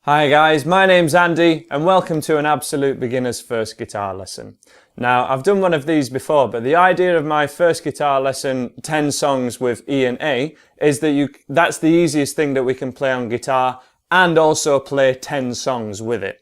Hi guys, my name's Andy and welcome to an absolute beginner's first guitar lesson. Now I've done one of these before, but the idea of my first guitar lesson, 10 songs with E and A, is that that's the easiest thing that we can play on guitar and also play 10 songs with it.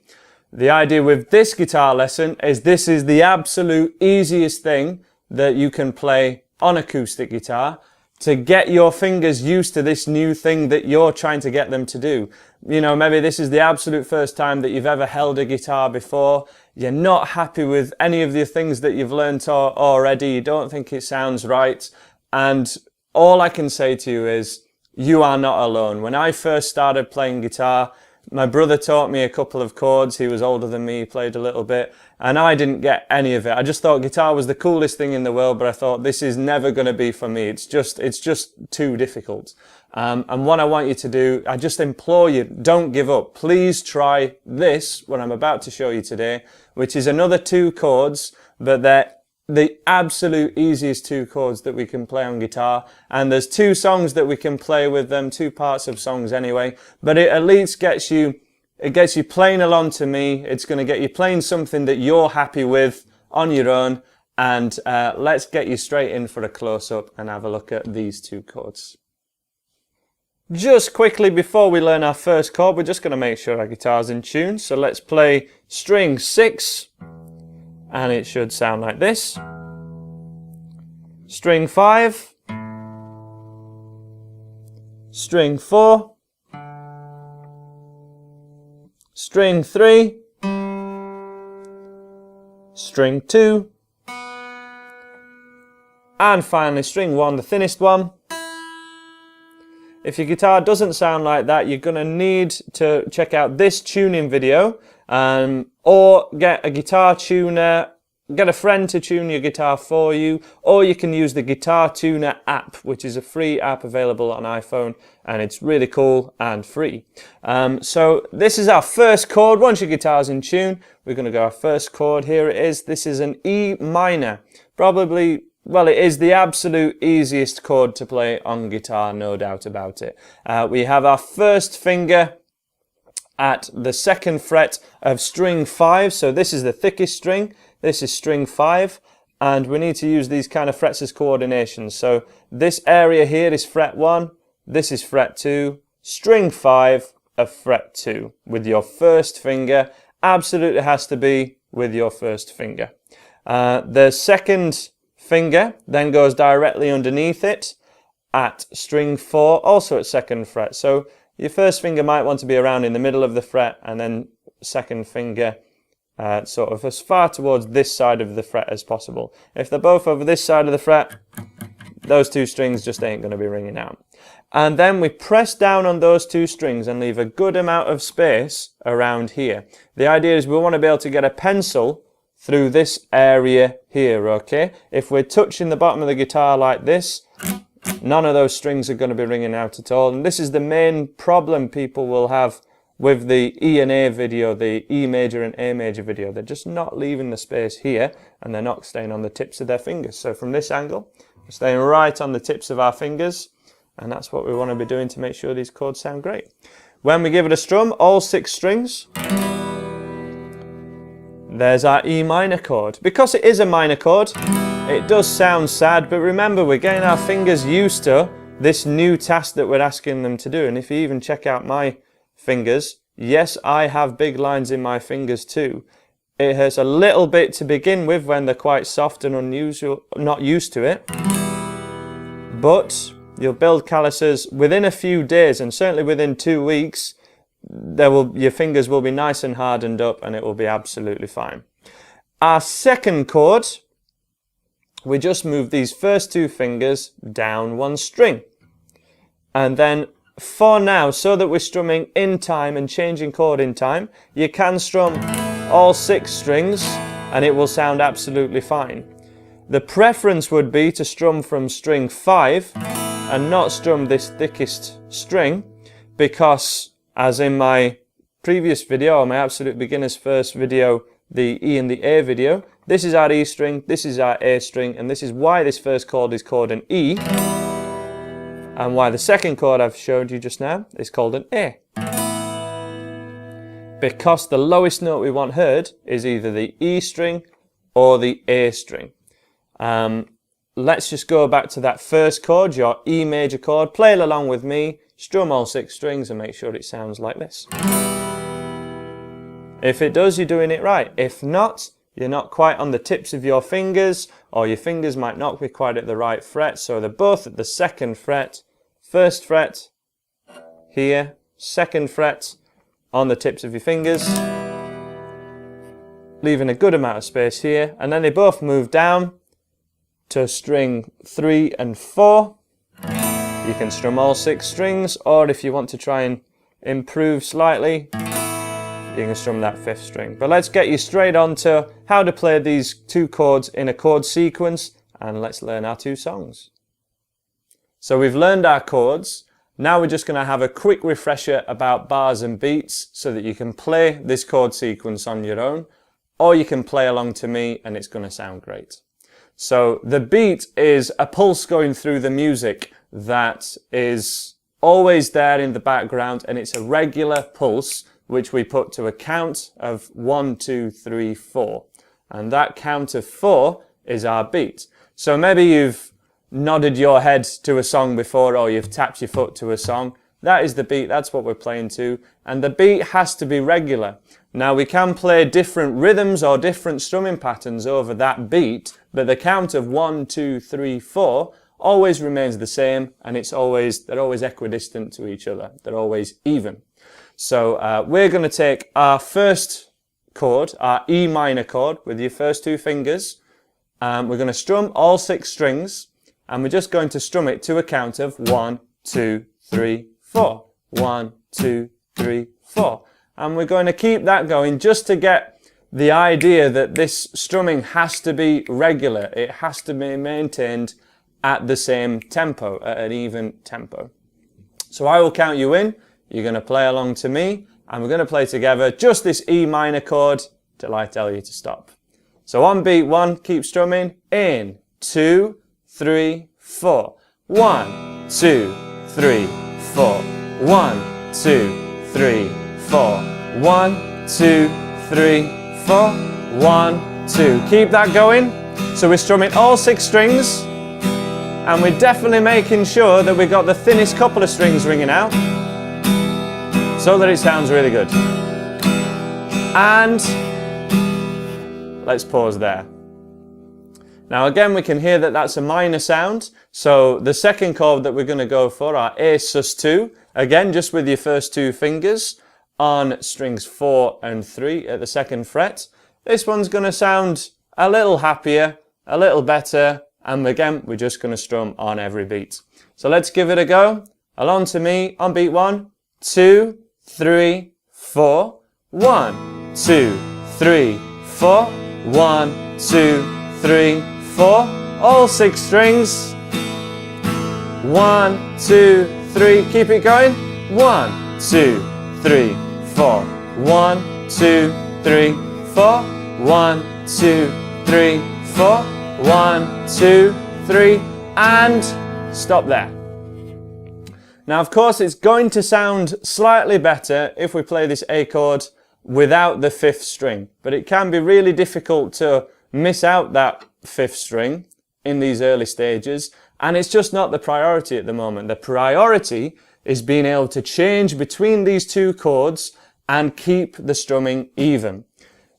The idea with this guitar lesson is this is the absolute easiest thing that you can play on acoustic guitar to get your fingers used to this new thing that you're trying to get them to do. You know, maybe this is the absolute first time that you've ever held a guitar before. You're not happy with any of the things that you've learnt already. You don't think it sounds right. And all I can say to you is, you are not alone. When I first started playing guitar, my brother taught me a couple of chords. He was older than me, he played a little bit, and I didn't get any of it. I just thought guitar was the coolest thing in the world, but I thought this is never going to be for me. It's just too difficult. And what I want you to do, I just implore you, don't give up. Please try this, what I'm about to show you today, which is another 2 chords, but they're the absolute easiest 2 chords that we can play on guitar, and there's 2 songs that we can play with them, 2 parts of songs anyway, but it at least gets you playing along to me. It's going to get you playing something that you're happy with on your own, and let's get you straight in for a close-up and have a look at these 2 chords. Just quickly before we learn our first chord, we're just going to make sure our guitar's in tune, so let's play string 6. And it should sound like this. String 5, string 4, string 3, string 2, and finally string 1, the thinnest one. If your guitar doesn't sound like that, you're going to need to check out this tuning video, or get a guitar tuner, get a friend to tune your guitar for you, or you can use the Guitar Tuner app, which is a free app available on iPhone, and it's really cool and free. So this is our first chord. Once your guitar's in tune, we're going to go our first chord. Here it is. This is an E minor. Probably, well, it is the absolute easiest chord to play on guitar, no doubt about it. We have our first finger at the 2nd fret of string 5, so this is the thickest string, this is string 5, and we need to use these kind of frets as coordination. So this area here is fret 1, this is fret 2, string 5 of fret 2 with your first finger. Absolutely has to be with your first finger. The 2nd finger then goes directly underneath it at string 4, also at 2nd fret. So your first finger might want to be around in the middle of the fret, and then 2nd finger sort of as far towards this side of the fret as possible. If they're both over this side of the fret, those 2 strings just ain't going to be ringing out. And then we press down on those 2 strings and leave a good amount of space around here. The idea is we want to be able to get a pencil through this area here, okay? If we're touching the bottom of the guitar like this, none of those strings are going to be ringing out at all. And this is the main problem people will have with the E and A video, the E major and A major video. They're just not leaving the space here, and they're not staying on the tips of their fingers. So from this angle, we're staying right on the tips of our fingers, and that's what we want to be doing to make sure these chords sound great. When we give it a strum, all 6 strings, there's our E minor chord. Because it is a minor chord, it does sound sad, but remember, we're getting our fingers used to this new task that we're asking them to do. And if you even check out my fingers, yes, I have big lines in my fingers too. It hurts a little bit to begin with when they're quite soft and unusual, not used to it. But you'll build calluses within a few days, and certainly within 2 weeks, your fingers will be nice and hardened up, and it will be absolutely fine. Our 2nd chord, we just move these first 2 fingers down 1 string. And then for now, so that we're strumming in time and changing chord in time, you can strum all 6 strings and it will sound absolutely fine. The preference would be to strum from string 5 and not strum this thickest string, because as in my previous video, or my absolute beginner's first video, the E and the A video, this is our E string, this is our A string, and this is why this first chord is called an E, and why the second chord I've showed you just now is called an A. because the lowest note we want heard is either the E string or the A string. Let's just go back to that first chord, your E major chord. Play it along with me, strum all 6 strings and make sure it sounds like this. If it does, you're doing it right. If not, you're not quite on the tips of your fingers, or your fingers might not be quite at the right fret. So they're both at the 2nd fret, 1st fret here, 2nd fret on the tips of your fingers, leaving a good amount of space here, and then they both move down to string 3 and 4. You can strum all 6 strings, or if you want to try and improve slightly, you can strum that 5th string. But let's get you straight on to how to play these 2 chords in a chord sequence, and let's learn our 2 songs. So we've learned our chords. Now we're just going to have a quick refresher about bars and beats so that you can play this chord sequence on your own, or you can play along to me and it's going to sound great. So the beat is a pulse going through the music that is always there in the background, and it's a regular pulse which we put to a count of 1, 2, 3, 4. And that count of 4 is our beat. So maybe you've nodded your head to a song before, or you've tapped your foot to a song. That is the beat, that's what we're playing to. And the beat has to be regular. Now we can play different rhythms or different strumming patterns over that beat, but the count of 1, 2, 3, 4 always remains the same, and they're always equidistant to each other. They're always even. So we're going to take our first chord, our E minor chord, with your first 2 fingers. We're going to strum all 6 strings, and we're just going to strum it to a count of 1, 2, 3, 4. 1, 2, 3, 4. And we're going to keep that going just to get the idea that this strumming has to be regular. It has to be maintained at the same tempo, at an even tempo. So I will count you in. You're going to play along to me, and we're going to play together just this E minor chord till I tell you to stop. So on beat 1, keep strumming. In, 2, 3, 4. 1, 2, 3, 4. 1, 2, 3, 4. 1, 2, 3, 4. 1, 2. Keep that going. So we're strumming all 6 strings, and we're definitely making sure that we got the thinnest couple of strings ringing out, so that it sounds really good. And let's pause there. Now again, we can hear that that's a minor sound. So the second chord that we're going to go for, our A sus2, again, just with your first 2 fingers on strings 4 and 3 at the 2nd fret. This one's going to sound a little happier, a little better, and again, we're just going to strum on every beat. So let's give it a go. Along to me on beat 1, 2, 3, 4. 1, 2, 3, 4. 1, 2, 3, 4. All 6 strings. 1, 2, 3. Keep it going. 1, 2, 3, 4. 1, 2, 3, 4. 1, 2, 3, 4. 1, 2, 3, and stop there. Now, of course, it's going to sound slightly better if we play this A chord without the 5th string, but it can be really difficult to miss out that 5th string in these early stages, and it's just not the priority at the moment. The priority is being able to change between these 2 chords and keep the strumming even.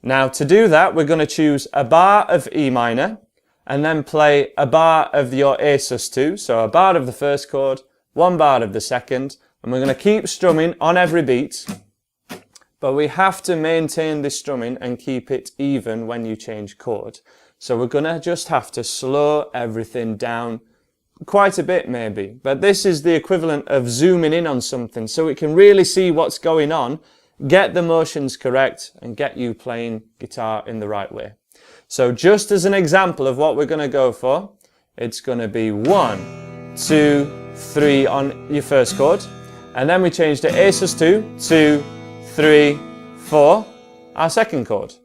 Now, to do that, we're going to choose a bar of E minor, and then play a bar of your A sus2, so a bar of the first chord, 1 bar of the second, and we're going to keep strumming on every beat, but we have to maintain this strumming and keep it even when you change chord. So we're going to just have to slow everything down quite a bit maybe, but this is the equivalent of zooming in on something so we can really see what's going on, get the motions correct, and get you playing guitar in the right way. So just as an example of what we're going to go for, it's going to be 1, 2, 3 on your first chord, and then we change to A sus2, 2, 3, 4, our second chord.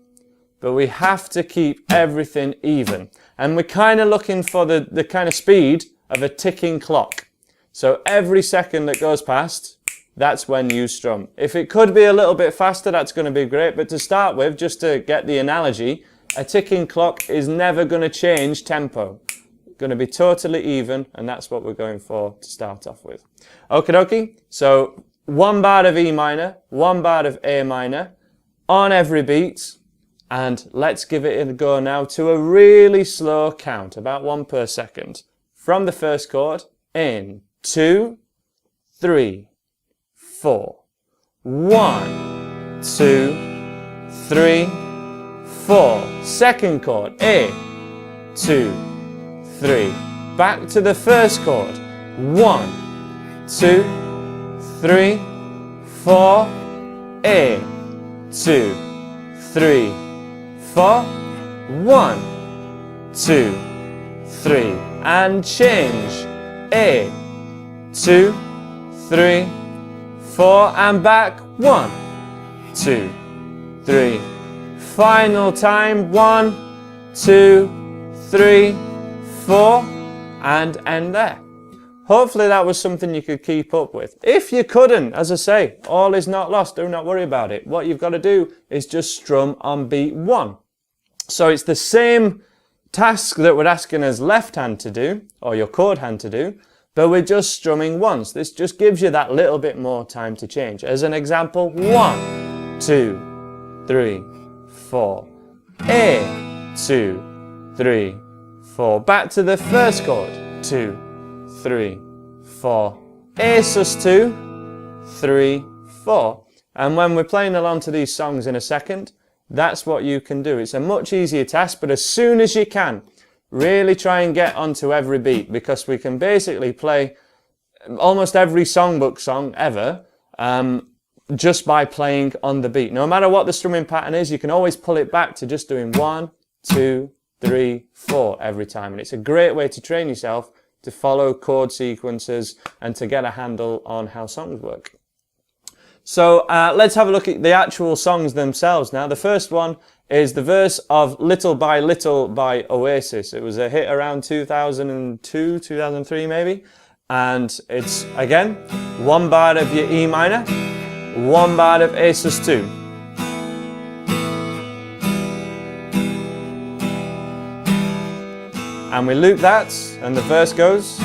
But we have to keep everything even, and we're kind of looking for the kind of speed of a ticking clock. So every second that goes past, that's when you strum. If it could be a little bit faster, that's going to be great. But to start with, just to get the analogy, a ticking clock is never going to change tempo. Going to be totally even, and that's what we're going for to start off with. Okie dokie. So 1 bar of E minor, 1 bar of A minor on every beat. And let's give it a go now to a really slow count, about 1 per second. From the first chord, in 2, 3, 4. 1, 2, 3, 4. Second chord, A, 2, 3. Back to the first chord. 1, 2, 3, 4. A, 2, 3, 4. 1, 2, 3. And change. A, 2, 3, 4. And back. 1, 2, 3. Final time. 1, 2, 3, 4. And end there. Hopefully that was something you could keep up with. If you couldn't, as I say, all is not lost. Do not worry about it. What you've got to do is just strum on beat 1. So it's the same task that we're asking us left hand to do, or your chord hand to do, but we're just strumming once. This just gives you that little bit more time to change. As an example, 1, 2, 3, 4. A, 2, 3, 4. Back to the first chord. 2, 3, 4. A sus 2, 3, 4. And when we're playing along to these songs in a second, that's what you can do. It's a much easier task, but as soon as you can, really try and get onto every beat, because we can basically play almost every songbook song ever just by playing on the beat. No matter what the strumming pattern is, you can always pull it back to just doing 1, 2, 3, 4 every time. And it's a great way to train yourself to follow chord sequences and to get a handle on how songs work. So let's have a look at the actual songs themselves now. The first one is the verse of Little by Oasis. It was a hit around 2002, 2003 maybe. And it's, again, 1 bar of your E minor, 1 bar of A sus 2. And we loop that, and the verse goes,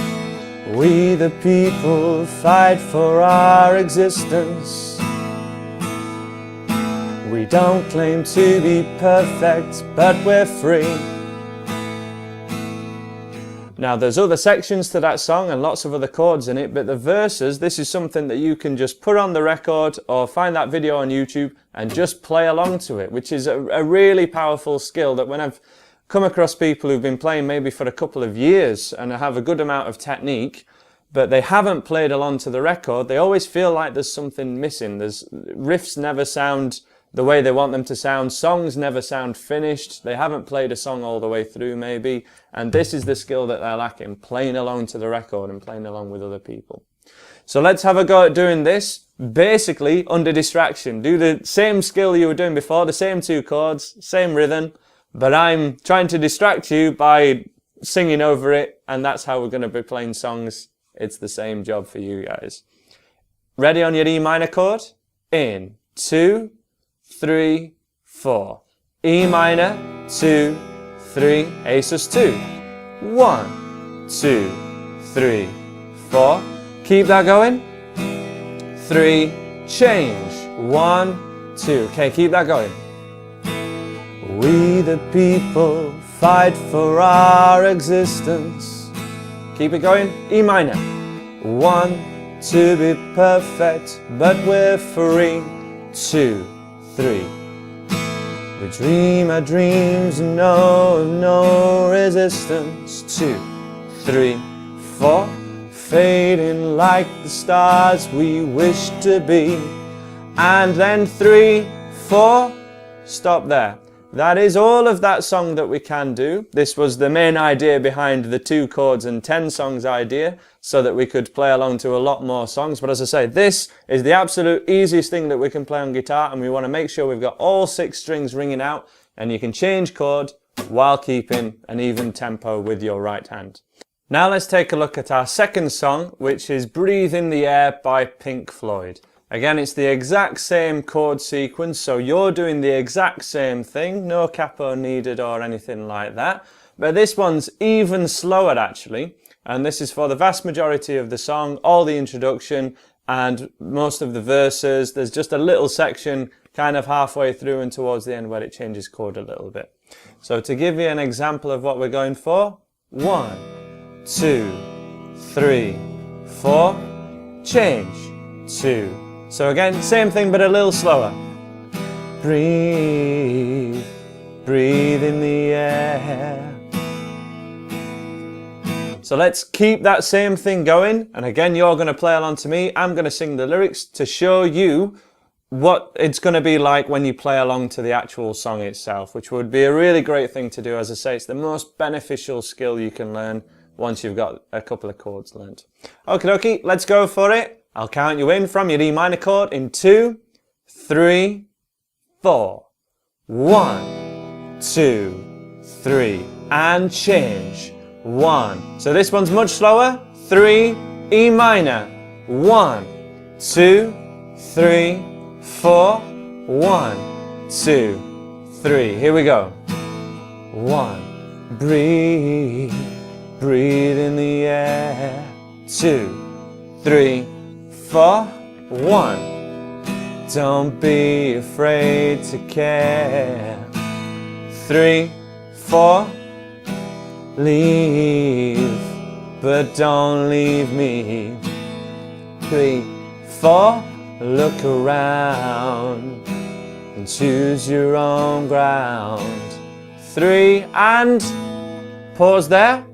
we the people fight for our existence. We don't claim to be perfect, but we're free. Now there's other sections to that song and lots of other chords in it, but the verses, this is something that you can just put on the record or find that video on YouTube and just play along to it, which is a really powerful skill that when I've come across people who've been playing maybe for a couple of years and have a good amount of technique, but they haven't played along to the record, they always feel like there's something missing. Riffs never sound the way they want them to sound, songs never sound finished, they haven't played a song all the way through maybe, and this is the skill that they're lacking, playing along to the record and playing along with other people. So let's have a go at doing this, basically under distraction. Do the same skill you were doing before, the same 2 chords, same rhythm, but I'm trying to distract you by singing over it, and that's how we're going to be playing songs. It's the same job for you guys. Ready on your E minor chord? In 2, 3, 4. E minor, 2, 3, A sus 2. 1, 2, 3, 4. Keep that going. 3, change. 1, 2. Okay, keep that going. We the people fight for our existence. Keep it going. E minor. 1, to be perfect, but we're free. 2, 3. We dream our dreams and know no resistance. 2, 3, 4. Fading like the stars we wish to be. And then 3, 4. Stop there. That is all of that song that we can do. This was the main idea behind the 2 chords and 10 songs idea, so that we could play along to a lot more songs. But as I say, this is the absolute easiest thing that we can play on guitar, and we want to make sure we've got all 6 strings ringing out, and you can change chord while keeping an even tempo with your right hand. Now let's take a look at our second song, which is Breathe in the Air by Pink Floyd. Again, it's the exact same chord sequence, so you're doing the exact same thing, no capo needed or anything like that. But this one's even slower actually, and this is for the vast majority of the song, all the introduction and most of the verses. There's just a little section kind of halfway through and towards the end where it changes chord a little bit. So to give you an example of what we're going for, 1, 2, 3, 4, change, 2. So again, same thing but a little slower. Breathe, breathe in the air. So let's keep that same thing going. And again, you're going to play along to me. I'm going to sing the lyrics to show you what it's going to be like when you play along to the actual song itself, which would be a really great thing to do. As I say, it's the most beneficial skill you can learn once you've got a couple of chords learned. Okie dokie, let's go for it. I'll count you in from your E minor chord in 2, 3, 4. 1, 2, 3, and change. 1. So this one's much slower. 3, E minor. 1, 2, 3, 4. 1, 2, 3. Here we go. 1. Breathe, breathe in the air. 2, 3, 4. 1. Don't be afraid to care. 3, 4. Leave, but don't leave me. 3, 4. Look around and choose your own ground. 3, and pause there.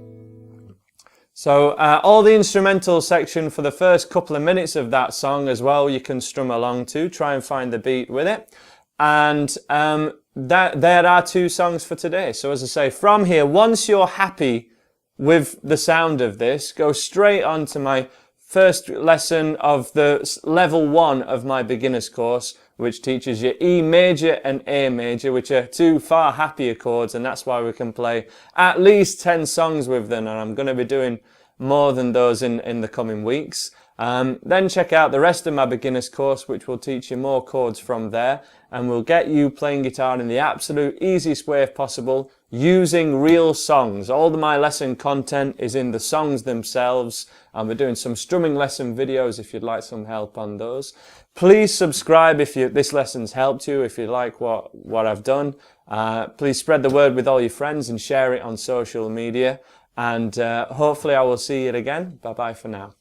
So all the instrumental section for the first couple of minutes of that song as well, you can strum along to, try and find the beat with it. And there are 2 songs for today. So as I say, from here, once you're happy with the sound of this, go straight on to my first lesson of the level 1 of my beginner's course, which teaches you E major and A major, which are 2 far happier chords, and that's why we can play at least 10 songs with them, and I'm going to be doing more than those in the coming weeks. Then check out the rest of my beginner's course, which will teach you more chords from there, and will get you playing guitar in the absolute easiest way possible, using real songs. All of my lesson content is in the songs themselves, and we're doing some strumming lesson videos if you'd like some help on those. Please subscribe if this lesson's helped you, if you like what I've done. Please spread the word with all your friends and share it on social media, and hopefully I will see you again. Bye bye for now.